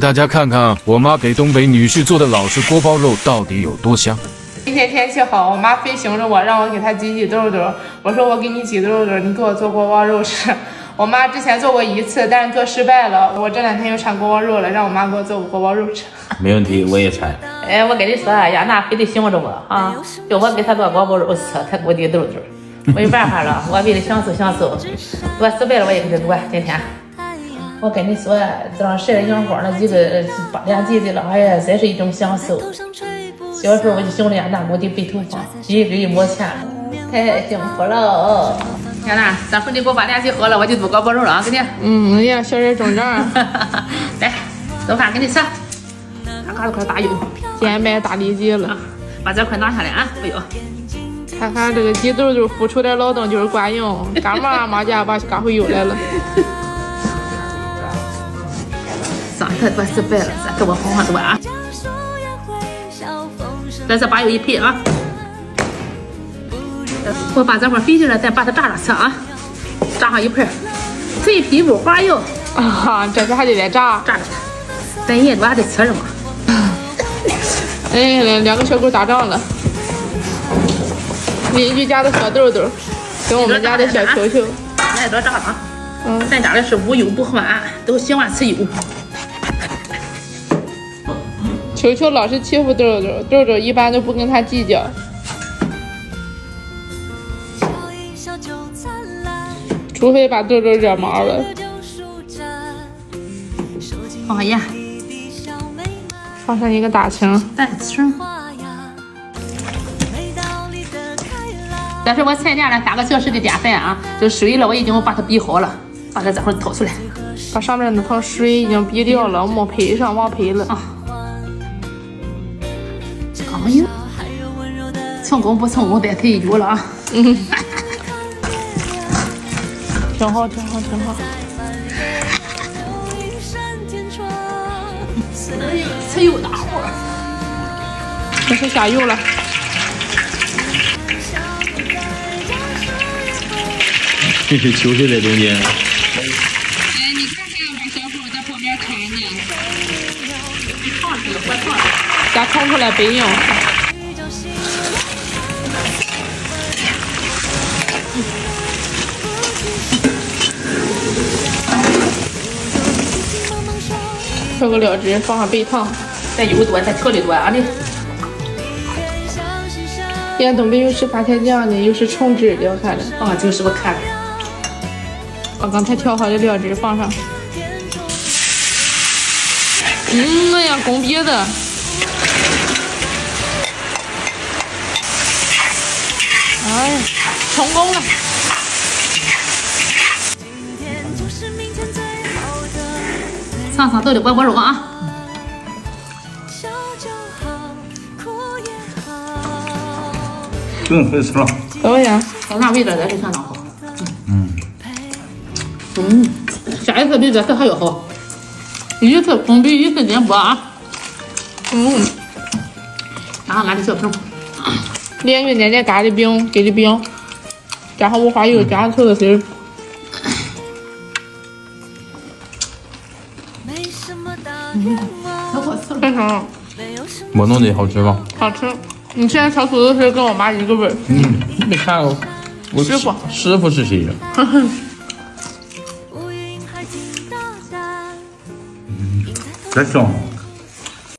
大家看看我妈给东北女婿做的老式锅包肉到底有多香。今天天气好，我妈非寻着我，让我给她挤痘痘。我说我给你挤痘痘，你给我做锅包肉吃。我妈之前做过一次，但是做失败了。我这2天又馋锅包肉了，让我妈给我做个锅包肉吃。没问题，我也馋。哎，我跟你说啊，亚娜非得寻着我啊，就我给她做锅包肉吃，她给我挤痘痘。没办法了，我为了享受享受，做失败了我也给她做。今天我跟你说，早上晒着阳光那几个8两几的了，哎呀，真是一种享受。小时候我就寻着亚娜给我的白头发，一根一毛钱，太幸福了。亚娜，咱回去给我把2斤喝了，我就做锅包肉了啊，给你。呀，小人中奖。来，做饭给你吃。嘎子块大油，今天买大里脊了，把这块拿下来啊！哎呦，看看这个挤痘痘付出点劳动就是管用，干嘛家把嘎回油来了。上一次做失败了，再给我好好做啊！在这把油一配啊，我把这块肥劲了，再把它炸着吃啊，炸上一盘脆皮不花油啊，这次还得再炸，炸着吃。咱爷多还得吃着嘛。哎，2个小狗打仗了。邻居家的小豆豆跟我们家的小球球，来多炸啊！咱家的是无油不欢，都喜欢吃油。球球老是欺负豆豆，豆豆一般都不跟他计较。除非把豆豆惹毛了。放上盐，放上一个大葱，大葱。但是我菜店了3个小时的淀粉啊，就水了，我已经把它逼好了，把它这会儿掏出来，把上面那层水已经逼掉了，没配上，忘配了。刚有，成功不成功再退1了啊。挺好，挺好，挺好。吃油大活，这是下油了。这是球球在中间。哎，你看看，把小狗在旁边看呢。咋看出来背影？调个料汁，放上白糖。咱油多，咱调的多啊你。现在东北有吃番茄酱的，有吃橙汁的，我看着。放上酒是我看了。把刚才调好的料汁放上。哎呀，拱鼻子。哎呀，成功了。尝尝豆的锅包肉啊。会吃了。怎么样？到啥味道咱是相当好。下一次比这次还要好。一次空比一次进步啊。然后俺的小盆。连续奶奶嘎的饼，给的饼，加上五花油，加上豆子丝。可好吃了。非常我弄的好吃吗？好吃。你现在炒土豆丝跟我妈一个味儿。没看过。我师傅，师傅是谁呀？真香。